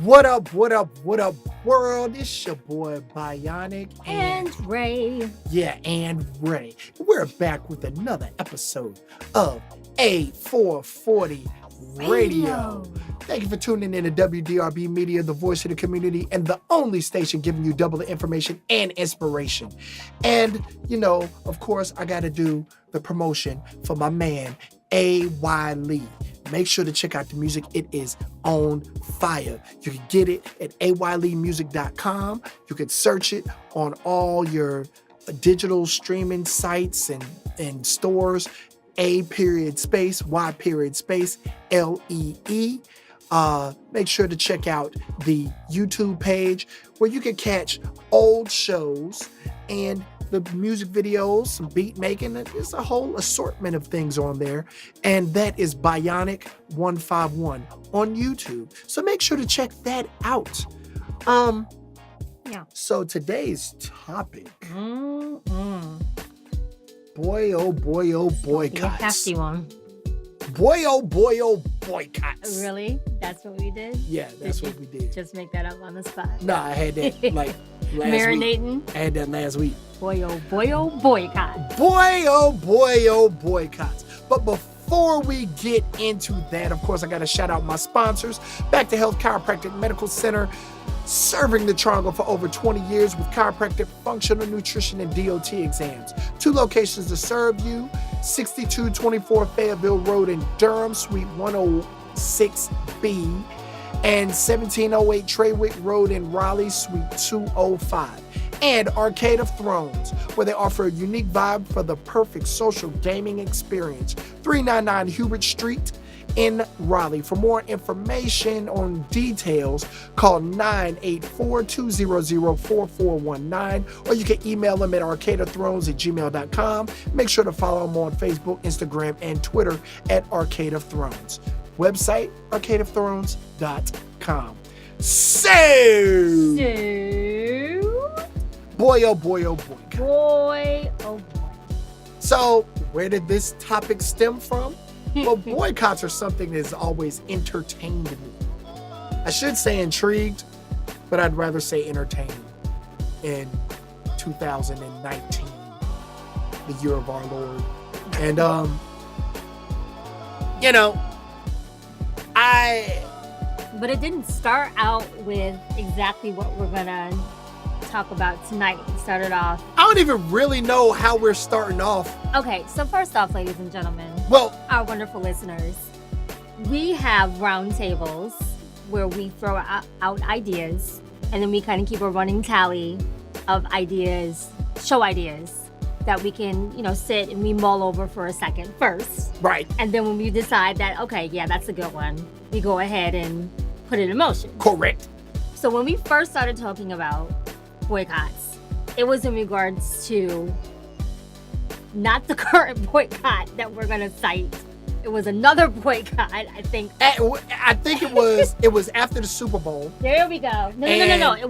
What up, world? It's your boy Bionic and Ray. Yeah, and Ray. We're back with another episode of A-440 Radio. Thank you for tuning in to WDRB Media, the voice of the community, and the only station giving you double the information and inspiration. And, of course, I got to do the promotion for my man, A.Y. Lee. Make sure to check out the music. It is on fire. You can get it at ayleemusic.com. You can search it on all your digital streaming sites and stores. A.Y.Lee. Make sure to check out the YouTube page where you can catch old shows and the music videos, some beat making. There's a whole assortment of things on there. And that is Bionic 151 on YouTube. So make sure to check that out. So today's topic. Boy, oh boy, oh boycotts. A hefty one. Boy, oh boycotts. Really? That's what we did? Yeah, that's what we did. Just make that up on the spot. Nah, I had that last Marinating. week. I had that last week. Boy, oh boycott. Boy, oh boycotts. But before we get into that, of course, I got to shout out my sponsors. Back to Health Chiropractic Medical Center, serving the triangle for over 20 years with chiropractic, functional nutrition, and DOT exams. 2 locations to serve you: 6224 Fayetteville Road in Durham, Suite 106B, and 1708 Treywick Road in Raleigh, Suite 205. And Arcade of Thrones, where they offer a unique vibe for the perfect social gaming experience. 399 Hubert Street in Raleigh. For more information on details, call 984-200-4419, or you can email them at arcadeofthrones@gmail.com. Make sure to follow them on Facebook, Instagram, and Twitter at Arcade of Thrones. Website, arcadeofthrones.com. So, boy, oh boy. Boy, oh boy. So, where did this topic stem from? Well, boycotts are something that's always entertained me. I should say intrigued, but I'd rather say entertained in 2019, the year of our Lord. And, But it didn't start out with exactly what we're gonna talk about tonight. It started off. I don't even really know how we're starting off. Okay, so first off, ladies and gentlemen, our wonderful listeners, we have roundtables where we throw out ideas, and then we kind of keep a running tally of ideas, show ideas that we can, sit and we mull over for a second first. Right. And then when we decide that, okay, yeah, that's a good one, we go ahead and put it in motion. Correct. So when we first started talking about boycotts, it was in regards to not the current boycott that we're going to cite. It was another boycott, I think. I think it was after the Super Bowl. There we go. No. It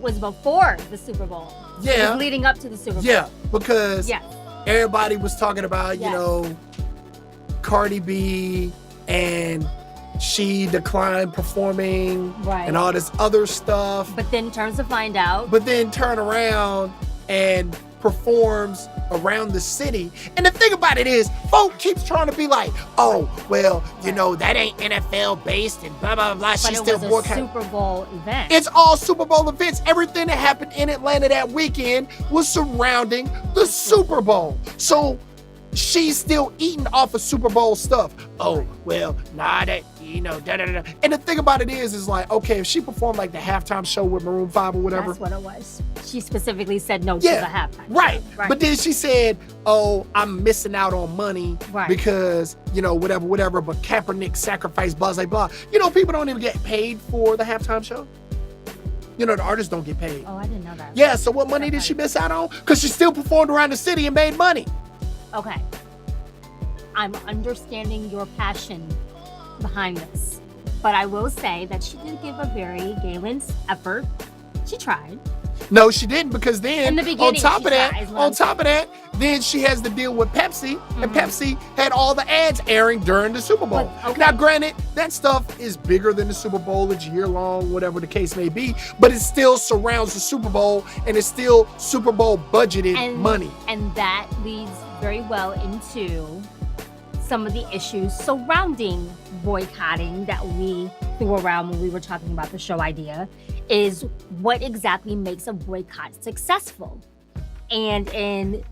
was before the Super Bowl. Yeah. It was leading up to the Super Bowl. Yeah, because everybody was talking about, Cardi B, and she declined performing and all this other stuff. But then turns to find out. But then turn around and performs around the city. And the thing about it is, folk keeps trying to be like, oh, well, that ain't NFL based and blah, blah, blah. But She's it still was a Super Bowl event. It's all Super Bowl events. Everything that happened in Atlanta that weekend was surrounding the Super Bowl. So she's still eating off of Super Bowl stuff. Oh, well, that, da-da-da-da. And the thing about it is like, okay, if she performed like the halftime show with Maroon 5 or whatever. That's what it was. She specifically said no to the halftime right. show. Right. But then she said, oh, I'm missing out on money because, whatever, but Kaepernick sacrificed, blah, blah, blah. People don't even get paid for the halftime show. The artists don't get paid. Oh, I didn't know that. Yeah, so what money did she miss out on? Because she still performed around the city and made money. Okay. I'm understanding your passion behind this. But I will say that she did give a very gallant effort. She tried. No, she didn't, because then in the beginning, on top of that, Then she has to deal with Pepsi, and Pepsi had all the ads airing during the Super Bowl. Now, granted, that stuff is bigger than the Super Bowl. It's year-long, whatever the case may be, but it still surrounds the Super Bowl, and it's still Super Bowl budgeted money. And that leads very well into some of the issues surrounding boycotting that we threw around when we were talking about the show idea, is what exactly makes a boycott successful. And in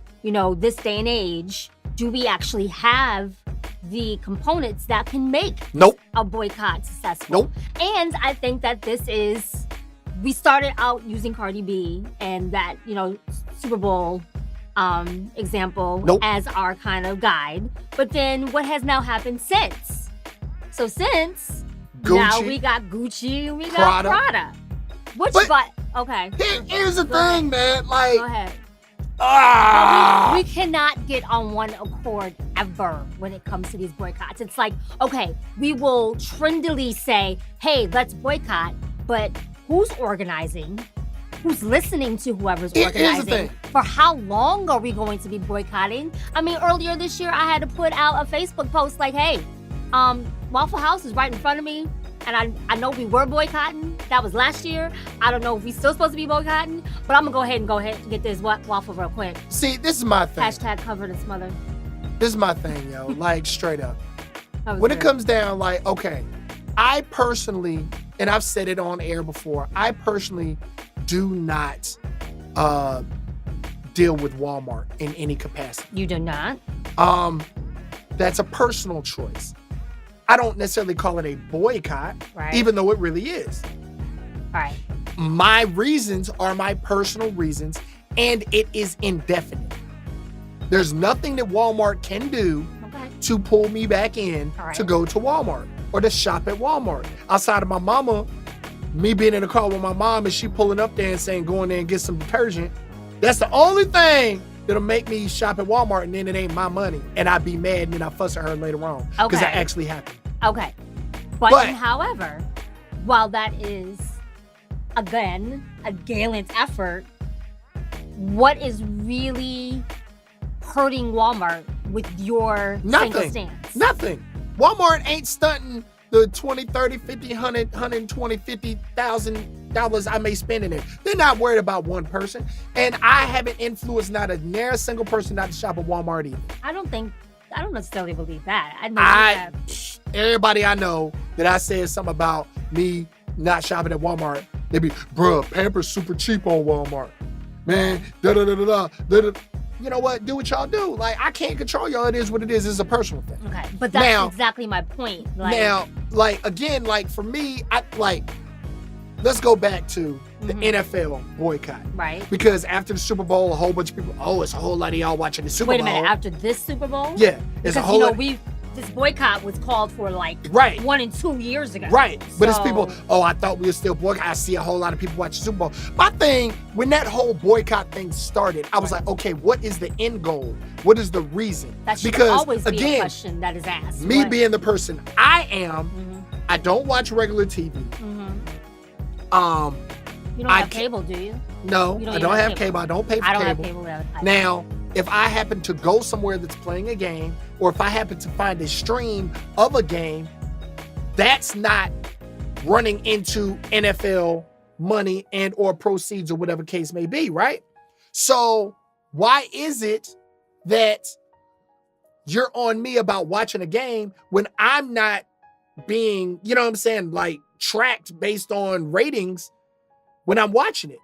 this day and age, do we actually have the components that can make a boycott successful? And I think that we started out using Cardi B and that, Super Bowl example as our kind of guide. But then what has now happened since? So since Gucci, now we got Gucci and we got Prada. Okay. Here's the thing, man. Like, go ahead. We cannot get on one accord ever when it comes to these boycotts. It's like, okay, we will trendily say, hey, let's boycott, but who's organizing? Who's listening to whoever's organizing? For how long are we going to be boycotting? I mean, earlier this year, I had to put out a Facebook post like, hey, Waffle House is right in front of me. And I know we were boycotting. That was last year. I don't know if we're still supposed to be boycotting, but I'm going to go ahead and get this waffle real quick. See, this is my thing. Hashtag covered and smothered. This is my thing, yo. Like, straight up. When it comes down, like, okay, I personally, and I've said it on air before, I personally do not deal with Walmart in any capacity. You do not? That's a personal choice. I don't necessarily call it a boycott, even though it really is. Right. My reasons are my personal reasons, and it is indefinite. There's nothing that Walmart can do to pull me back in to go to Walmart or to shop at Walmart. Outside of my mama, me being in the car with my mom and she pulling up there and saying, go in there and get some detergent. That's the only thing that'll make me shop at Walmart, and then it ain't my money. And I'd be mad and then I fuss at her later on. Because that actually happened. Okay. But however, while that is, again, a gallant effort, what is really hurting Walmart with your single stance? Nothing. Walmart ain't stunting the $20, $30, $50, $100, $120, $50,000 I may spend in it. They're not worried about one person. And I haven't influenced not a near single person not to shop at Walmart either. I don't necessarily believe that. Everybody I know that I said something about me not shopping at Walmart, they be, bruh, Pampers super cheap on Walmart. Man, da-da-da-da-da. You know what? Do what y'all do. Like, I can't control y'all. It is what it is. It's a personal thing. Okay, but that's exactly my point. Again, for me, let's go back to the NFL boycott. Right. Because after the Super Bowl, a whole bunch of people, it's a whole lot of y'all watching the Super Bowl. Wait a minute, after this Super Bowl? Yeah. Because, this boycott was called for 1 and 2 years ago. Right. But it's people, I thought we were still boycott. I see a whole lot of people watching Super Bowl. My thing, when that whole boycott thing started, I was like, okay, what is the end goal? What is the reason? That should always be a question that is asked. Me being the person I am, I don't watch regular TV. You don't have cable, do you? No, I don't have cable. I don't pay for cable. I don't have cable either. Now, if I happen to go somewhere that's playing a game, or if I happen to find a stream of a game, that's not running into NFL money and or proceeds or whatever case may be, right? So why is it that you're on me about watching a game when I'm not being, tracked based on ratings when I'm watching it?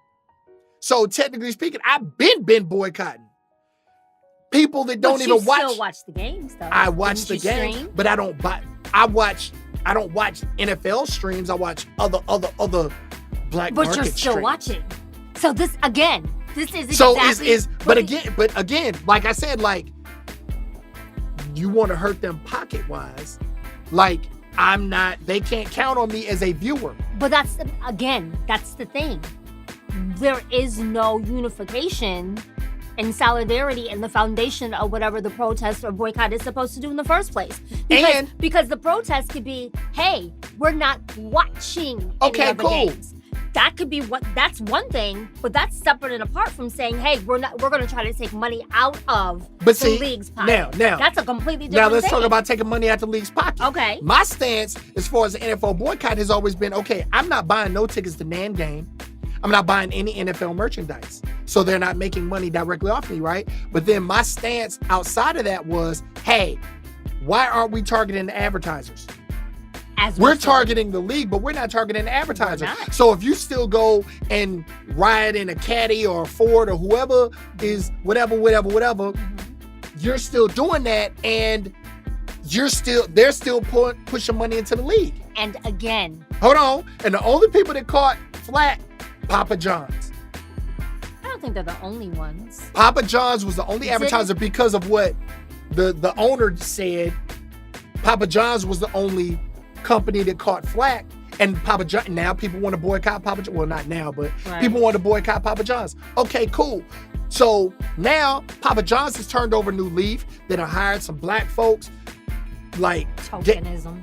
So technically speaking, I've been boycotting. People that don't even watch. You still watch the games, though. I watch the games, but I don't watch NFL streams. I watch other black market streams. But you're still watching. So this is exactly. But again, like I said, you want to hurt them pocket wise. I'm not. They can't count on me as a viewer. But that's the thing. There is no unification and solidarity in the foundation of whatever the protest or boycott is supposed to do in the first place. Because the protest could be, hey, we're not watching any of the games. that could be that's one thing, but that's separate and apart from saying, hey, we're going to try to take money out of the league's pocket. Now that's a completely different thing. Now let's talk about taking money out the league's pocket. Okay. My stance as far as the NFL boycott has always been, okay, I'm not buying no tickets to Nan game. I'm not buying any NFL merchandise. So they're not making money directly off me, right? But then my stance outside of that was, hey, why aren't we targeting the advertisers? We're targeting the league, but we're not targeting the advertiser. So if you still go and ride in a Caddy or a Ford or whoever is whatever, you're still doing that, and they're still pushing money into the league. And again, hold on. And the only people that caught flat, Papa John's. I don't think they're the only ones. Papa John's was the only advertiser because of what the owner said. Papa John's was the only company that caught flack, and Papa John. Now people want to boycott Papa John. Well, not now, but people want to boycott Papa John's. Okay, cool. So now Papa John's has turned over a new leaf. That have hired some black folks. Like tokenism.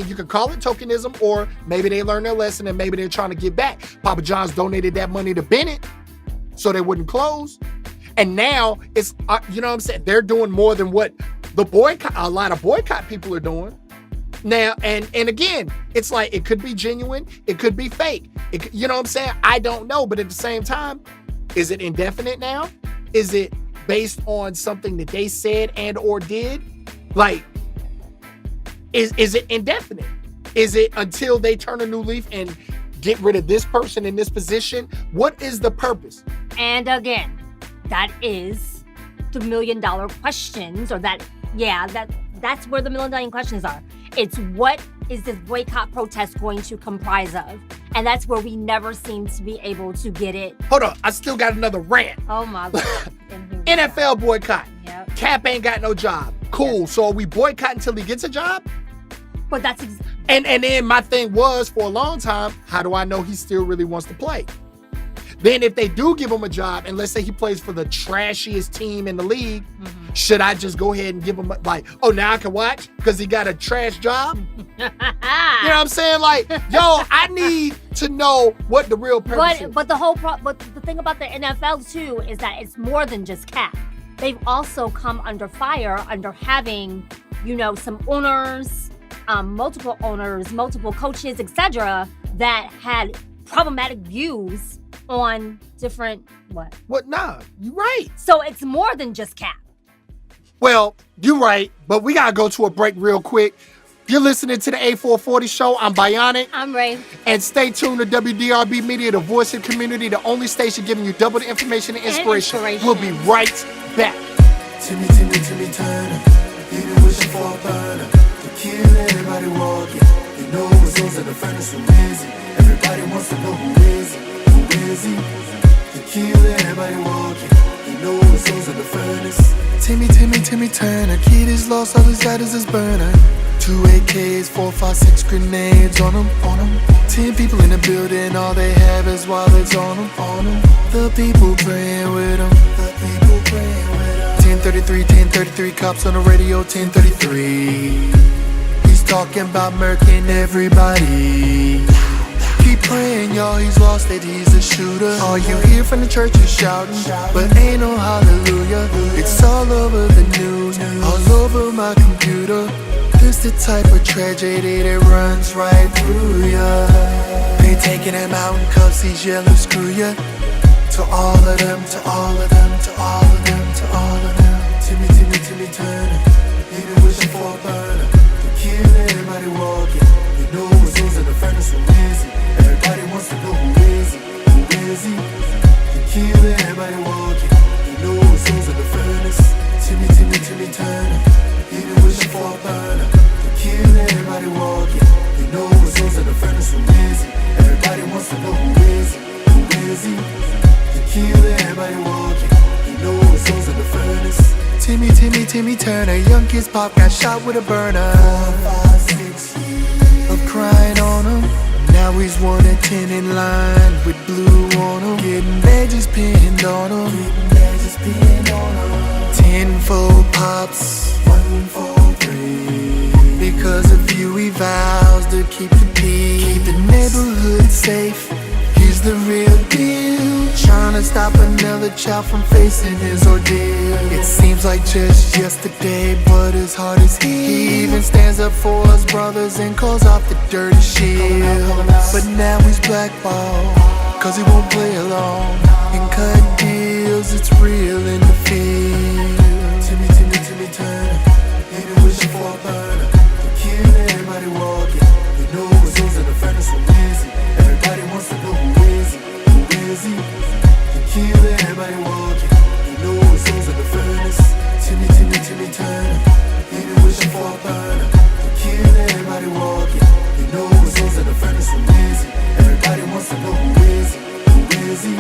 You could call it tokenism, or maybe they learned their lesson and maybe they're trying to get back. Papa John's donated that money to Bennett so they wouldn't close. And now it's, you know what I'm saying? They're doing more than what a lot of boycott people are doing. Now, and again, it's like, it could be genuine, it could be fake. You know what I'm saying? I don't know, but at the same time, is it indefinite now? Is it based on something that they said and or did? Like, is it indefinite? Is it until they turn a new leaf and get rid of this person in this position? What is the purpose? And again, that is the $1 million questions, or that's where the $1 million questions are. It's what is this boycott protest going to comprise of? And that's where we never seem to be able to get it. Hold on, I still got another rant. Oh my God. NFL boycott. Yep. Cap ain't got no job. Cool, yep. So are we boycotting until he gets a job? But that's and then my thing was, for a long time, how do I know he still really wants to play? Then if they do give him a job, and let's say he plays for the trashiest team in the league, should I just go ahead and give him now I can watch because he got a trash job? You know what I'm saying? Like, yo, I need to know what the real purpose is. But the thing about the NFL too is that it's more than just Cap. They've also come under fire under having, some owners, multiple owners, multiple coaches, etc., that had problematic views on different What? Nah, you're right. So it's more than just Cap. Well, you're right, but we gotta go to a break real quick. You're listening to the A-440 show. I'm Bionic. I'm Ray. And stay tuned to WDRB Media, the voice of the community, the only station giving you double the information and inspiration. We'll be right back. Timmy Turner, even wishing for a burner. The kill everybody walking. You know what's those in the furnace, who is he? Everybody wants to know who is he? Who is he? The kill everybody walking. You know what's those in the furnace. Timmy Turner, kid is lost, all he's got is his burner. 2 AKs, 4, 5, 6 grenades on him. 10 people in the building, all they have is wallets on him. The people praying with him. 1033, cops on the radio, 1033. He's talking about murking everybody. Keep praying, y'all, he's lost it, he's a shooter. All you hear from the church is shouting, but ain't no hallelujah. It's all over the news, all over my computer. This the type of tragedy that runs right through ya. They taking him out in cuffs, he's yelling, screw ya. To all of them, to all of them, to all of them, to all of them. Timmy Turner, even wishing for a burner. To kill everybody walking. You know who's those in the furnace, who is he? Everybody wants to know who is he? Who is he? To kill everybody walking. You know who's those in the furnace. Timmy Turner, even wishing for a burner. To kill everybody walking. You know who's those in the furnace, who is he? Everybody wants to know who is he? Who is he? To kill everybody walking. You know who's those in the furnace. Timmy Turner, young kid's pop got shot with a burner. 4, 5, 6 years of crying on him. Now he's 1 and 10 in line with blue on him. Getting badges pinned on him. 10-fold pops, 1 for 3. Because of you he vows to keep the peace, keep the neighborhood safe. Here's he's the real deal, trying to stop another child from facing his ordeal. It seems like just yesterday, but his heart is healed. He even stands up for us brothers and calls off the dirty shield. But now he's blackballed, cause he won't play along and cut deals. It's real in the field. Timmy Turner, ain't wishing for a burner to kill everybody walking. You know what's those in the furnace so busy. Everybody wants to know who is he, who is he? To kill everybody walking. You know what's those in the furnace. Timmy Turner, ain't wishing for a burner to kill everybody walking. You know what's those in the furnace so busy. Everybody wants to know who is he, who is he?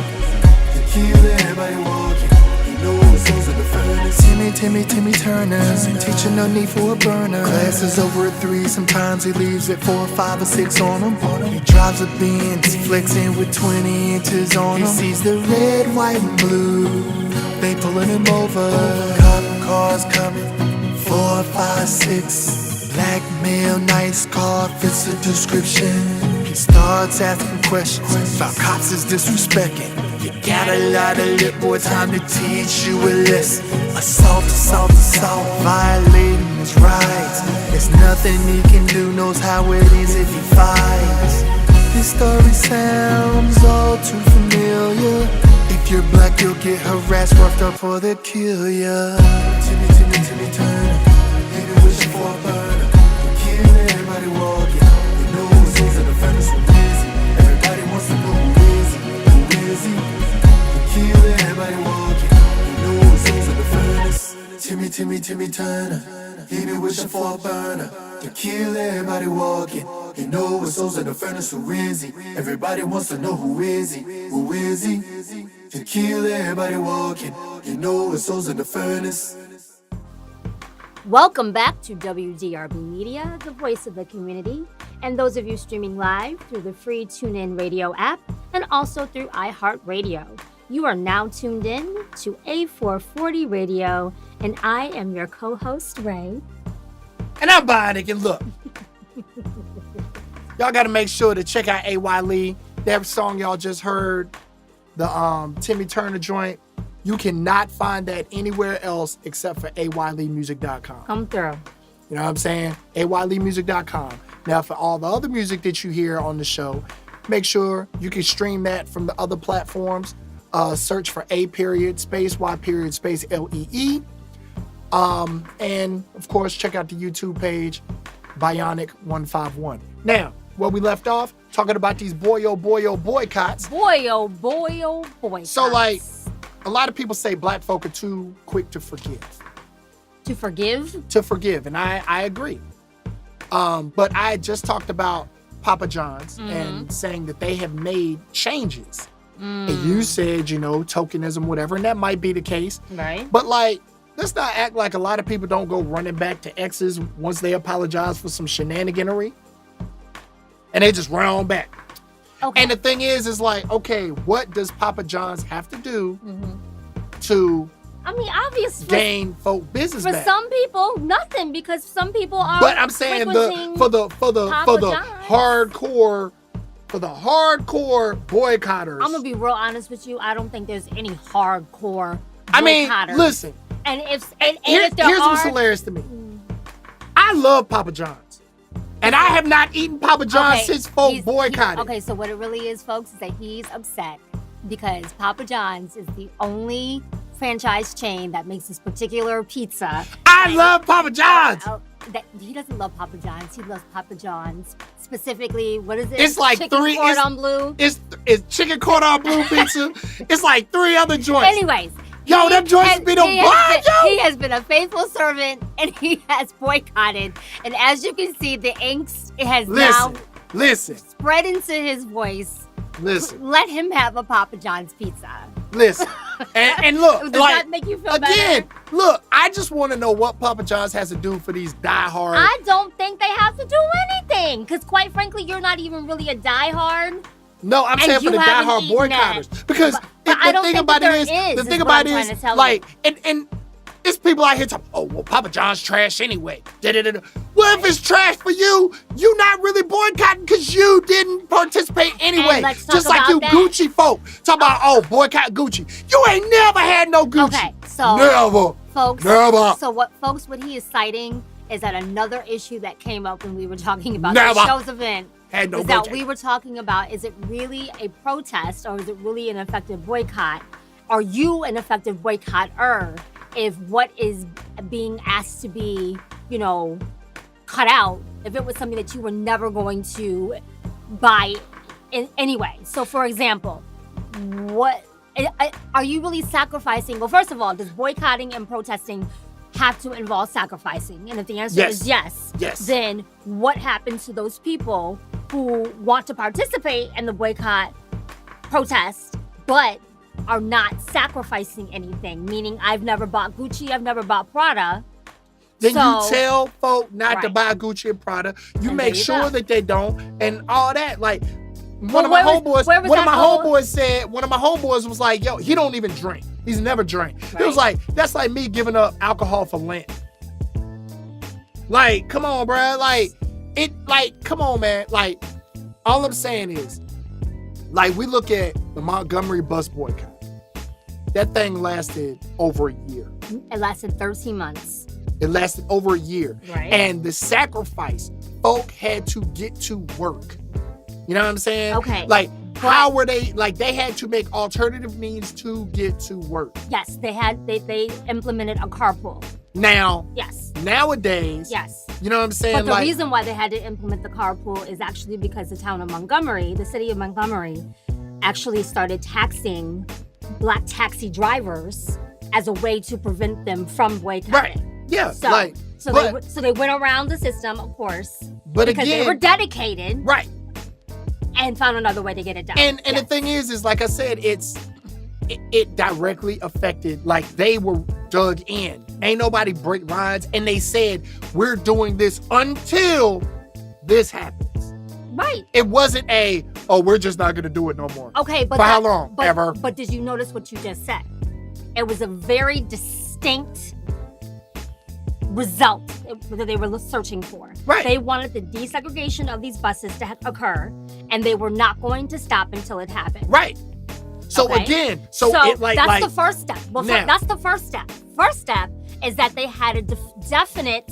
To kill everybody walking. You know what's those in the furnace. Timmy Turner, teaching no need for a burner. Classes over at 3, sometimes he leaves at 4, 5, or 6 on him. He drives a Benz, flexing with 20 inches on him. He sees the red, white, and blue, they pulling him over. Cop cars coming, 4, 5, 6. Black male, nice car, fits the description. He starts asking questions about cops is disrespecting. You got a lot of lip, more time to teach you a lesson. Assault, violating his rights. There's nothing he can do, knows how it is if he fights. This story sounds all too familiar. If you're black, you'll get harassed, roughed up, or they'll kill ya. Timmy Turner, ain't wishing for a burner to kill everybody walking. You know who's in the furnace so busy. Everybody wants to know who is he, who is he? To kill everybody walking. You know who's in the furnace. Timmy Turner, he be wishing for a burner to kill everybody walking. You know what's those in the furnace, who is he? Everybody wants to know who is he, who is he? To kill everybody walking. You know what's those in the furnace. Welcome back to WDRB Media, the voice of the community, and those of you streaming live through the free TuneIn Radio app and also through iHeartRadio. You are now tuned in to A-440 Radio, and I am your co-host, Ray. And I'm Bionic, and look, y'all got to make sure to check out A.Y. Lee. That song y'all just heard, the Timmy Turner joint, you cannot find that anywhere else except for ayleemusic.com. Come through. You know what I'm saying? ayleemusic.com. Now, for all the other music that you hear on the show, make sure you can stream that from the other platforms. Search for A.Y.Lee. And, of course, check out the YouTube page, Bionic151. Now, where we left off, talking about these boycotts. Boycotts. So, like, a lot of people say black folk are too quick to forgive. To forgive? To forgive, and I agree. But I just talked about Papa John's and saying that they have made changes. And you said, tokenism, whatever, and that might be the case. Right. But, like, let's not act like a lot of people don't go running back to exes once they apologize for some shenaniganery. And they just run on back. Okay. And the thing is like, okay, what does Papa John's have to do to obviously gain folk business for back? some people, nothing, because some people are. But I'm saying for the hardcore boycotters. I'm gonna be real honest with you. I don't think there's any hardcore boycotters. Listen. And if here's what's hilarious to me. I love Papa John's. And I have not eaten Papa John's since folk boycotted. Okay, so what it really is, folks, is that he's upset because Papa John's is the only franchise chain that makes this particular pizza. I love Papa John's! He doesn't love Papa John's. He loves Papa John's. Specifically, what is it? It's like chicken cordon bleu. It's chicken cordon bleu pizza. It's like 3 other joints. Anyways. Yo, them joints be the blind, yo! He has been a faithful servant, and he has boycotted. And as you can see, the angst has now spread into his voice. Listen. Let him have a Papa John's pizza. Listen. And look. Does that make you feel better? Look, I just want to know what Papa John's has to do for these diehard. I don't think they have to do anything. Because quite frankly, you're not even really a diehard. No, I'm saying for the diehard boycotters. Because the thing about it is, like, and It's people out here talking, oh, well, Papa John's trash anyway. Da-da-da-da. Well, if it's trash for you, you're not really boycotting because you didn't participate anyway. Just like you that. Gucci folk. Talk about, oh, boycott Gucci. You ain't never had no Gucci. Okay, so. Never. Folks. Never. So what he is citing is that another issue that came up when we were talking about the show's event. Had no is that we were talking about, is it really a protest or is it really an effective boycott? Are you an effective boycotter if what is being asked to be, cut out, if it was something that you were never going to buy anyway? So for example, what are you really sacrificing? Well, first of all, does boycotting and protesting have to involve sacrificing? And if the answer is yes, then what happens to those people who want to participate in the boycott protest, but are not sacrificing anything? Meaning, I've never bought Gucci, I've never bought Prada. Then you tell folk not to buy Gucci and Prada. You make sure that they don't, and all that. Like one of my homeboys was like, yo, he don't even drink. He's never drank. Right. He was like, that's like me giving up alcohol for Lent. Like, come on, bro. Come on, man. Like, all I'm saying is, like, we look at the Montgomery bus boycott. That thing lasted over a year. It lasted 13 months. It lasted over a year. Right. And the sacrifice, folk had to get to work. You know what I'm saying? Okay. Like, how were they, like, they had to make alternative means to get to work. Yes, they implemented a carpool. Now, yes. Nowadays, yes. You know what I'm saying? But the reason why they had to implement the carpool is actually because the town of Montgomery, the city of Montgomery, actually started taxing black taxi drivers as a way to prevent them from boycotting. Right. Yeah. So they went around the system, of course, but because they were dedicated. Right. And found another way to get it done. And the thing is like I said, it directly affected, like, they were dug in. Ain't nobody break lines. And they said, we're doing this until this happens. Right. It wasn't we're just not going to do it no more. Okay, but for how long? Ever. But did you notice what you just said? It was a very distinct result that they were searching for. Right. They wanted the desegregation of these buses to occur, and they were not going to stop until it happened. Right. So again, that's the first step. Well, that's the first step. First step is that they had a definite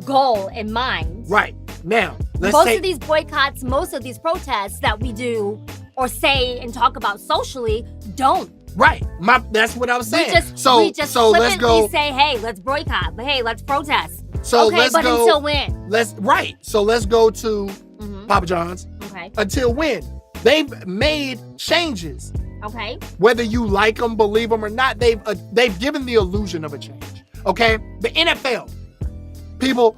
goal in mind. Right. Now, most of these boycotts, most of these protests that we do or say and talk about socially don't. Right. That's what I was saying. We just flippantly say, hey, let's boycott. Hey, let's protest. So okay, but until when? So let's go to Papa John's. Okay. Until when? They've made changes. Okay. Whether you like them, believe them or not, they've given the illusion of a change. Okay. The NFL, people,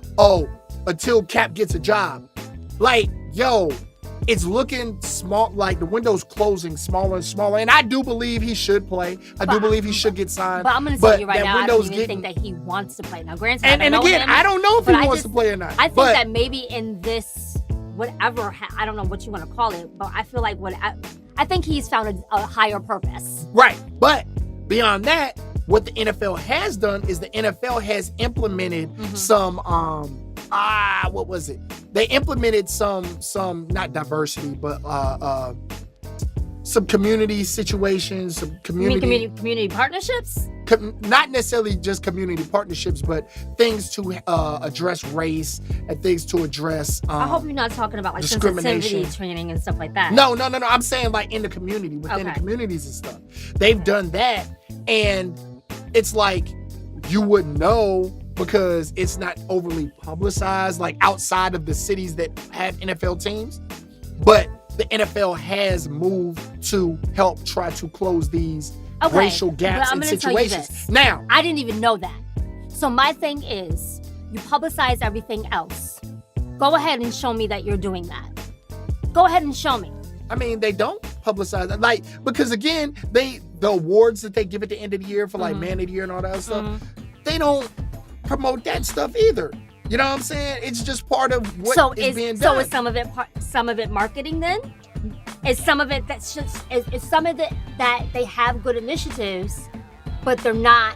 until Cap gets a job, like, yo, it's looking small, like the window's closing smaller and smaller. And I do believe he should play. I do believe he should get signed. But I'm going to tell you right now, I don't even think that he wants to play. Now, granted, I don't know if he wants to play or not. I think that maybe in this, whatever, I don't know what you want to call it, but I feel like I think he's found a higher purpose. Right. But beyond that, what the NFL has done is the NFL has implemented some, what was it? They implemented some not diversity, but some community situations, some community partnerships? Not necessarily just community partnerships, but things to address race and things to address I hope you're not talking about like sensitivity training and stuff like that. No. I'm saying like in the community, within the communities and stuff. They've done that, and it's like you wouldn't know because it's not overly publicized, like outside of the cities that have NFL teams. But the NFL has moved to help try to close these racial gaps and situations. Now, I didn't even know that. So my thing is, you publicize everything else. Go ahead and show me that you're doing that. Go ahead and show me. I mean, they don't publicize that. Like, because again, the awards that they give at the end of the year for like Man of the Year and all that stuff, they don't promote that stuff either. You know what I'm saying? It's just part of what is being done. So is some of it marketing then? Is some of it is some of it that they have good initiatives, but they're not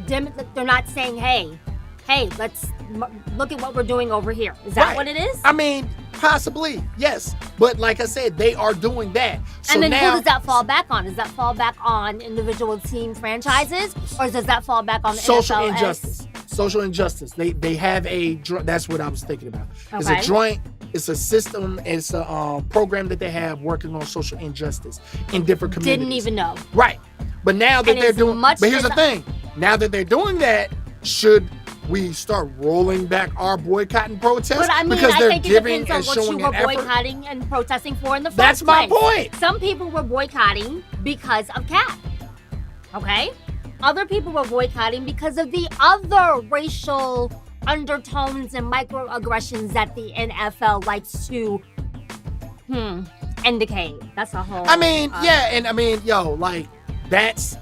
they're not saying, hey, let's look at what we're doing over here. Is that what it is? I mean, possibly, yes. But like I said, they are doing that. So and then now, who does that fall back on? Does that fall back on individual team franchises, or does that fall back on the social NFL injustice? Social injustice. They have that's what I was thinking about. Okay. It's a joint. It's a system. It's a program that they have working on social injustice in different communities. Didn't even know. Right. But now that they're doing, but here's the thing. Now that they're doing that, should we start rolling back our boycott and protest? But I mean, because I they're think it giving depends on and what you showing were an effort. boycotting and protesting for in the first That's my place. point. Some people were boycotting because of Cap. Okay? Other people were boycotting because of the other racial undertones and microaggressions that the NFL likes to indicate. That's a whole. I mean, yeah, and I mean, yo, like that's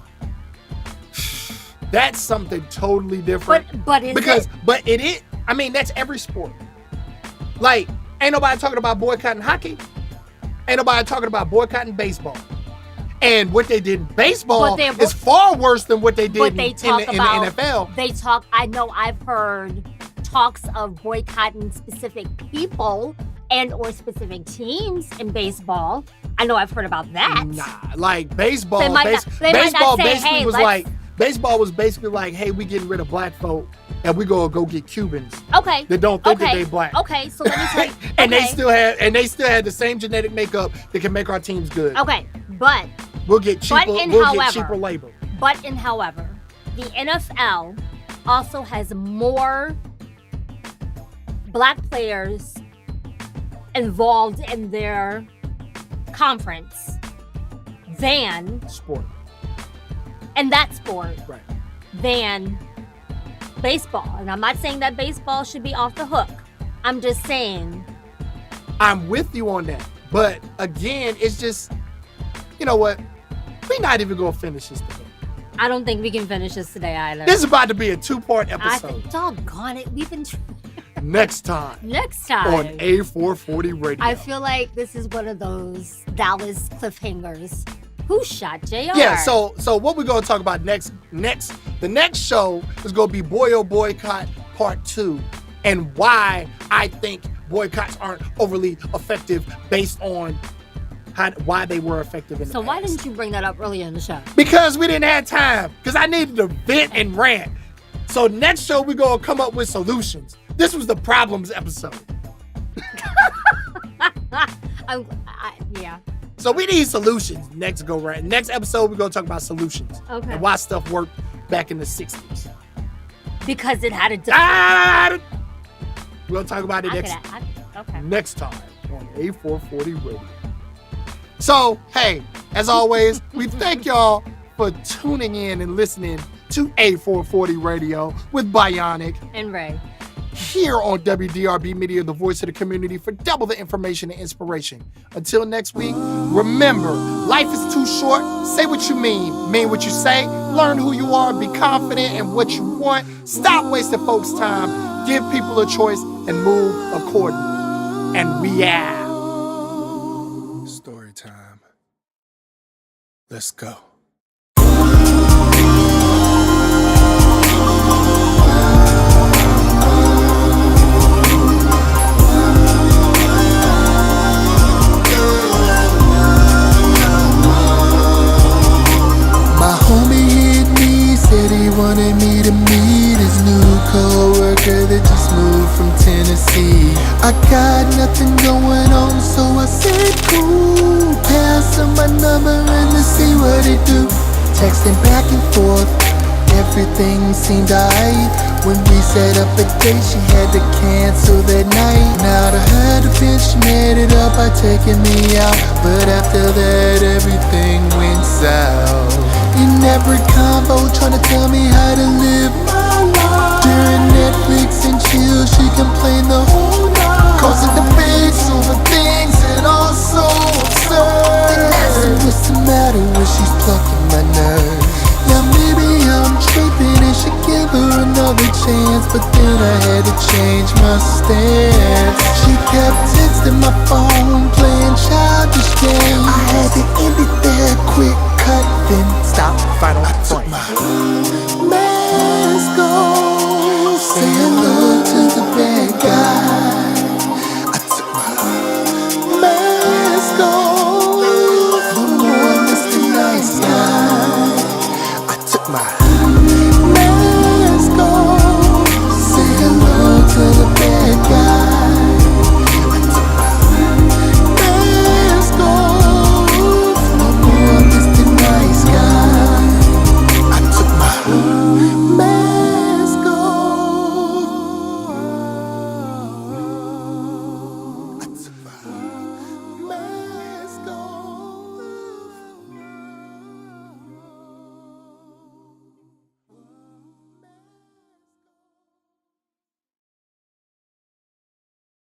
something totally different. But it is. I mean, that's every sport. Like, ain't nobody talking about boycotting hockey. Ain't nobody talking about boycotting baseball. And what they did in baseball is far worse than what they did in the NFL. I know I've heard talks of boycotting specific people and or specific teams in baseball. I know I've heard about that. Nah, like baseball. Baseball was basically like, hey, we getting rid of black folk and we go get Cubans. Okay. That don't think that they black. Okay, so let me tell you. and they still had the same genetic makeup that can make our teams good. Okay, but we'll get cheaper labor. But however, the NFL also has more black players involved in their conference than sport. And that sport, right, than baseball. And I'm not saying that baseball should be off the hook. I'm just saying. I'm with you on that. But again, it's just, you know what? We're not even going to finish this today. I don't think we can finish this today either. This is about to be a 2-part episode. I think, doggone it, we've been... Next time. On A-440 Radio. I feel like this is one of those Dallas cliffhangers. Who shot JR? Yeah, so what we're going to talk about the next show is going to be Boycott Part 2 and why I think boycotts aren't overly effective based on why they were effective in the past. So why didn't you bring that up earlier in the show? Because we didn't have time. Because I needed to vent and rant. So next show, we're going to come up with solutions. This was the problems episode. Yeah. So we need solutions next go round. Next episode, we're going to talk about solutions. Okay. And why stuff worked back in the 60s. Because it had a We're going to talk about it next time on A440 Radio. So, hey, as always, we thank y'all for tuning in and listening to A440 Radio with Bionic and Ray. Here on WDRB Media, the voice of the community, for double the information and inspiration. Until next week, remember, life is too short. Say what you mean what you say, learn who you are, be confident in what you want, stop wasting folks' time, give people a choice, and move accordingly. And we out. Story time. Let's go. Said he wanted me to meet his new co-worker that just moved from Tennessee. I got nothing going on, so I said cool. Pass him my number and let's see what he do. Texting back and forth, everything seemed alright. When we set up a date, she had to cancel that night. Now to her defense, she made it up by taking me out. But after that, everything went south. In every convo, trying to tell me how to live my life. During Netflix and chill, she complained the whole night. Causing debates over things that are so absurd. So what's the matter when she's plucking my nerves? Yeah, maybe I'm tripping and should give her another chance. But then I had to change my stance. She kept texting my phone,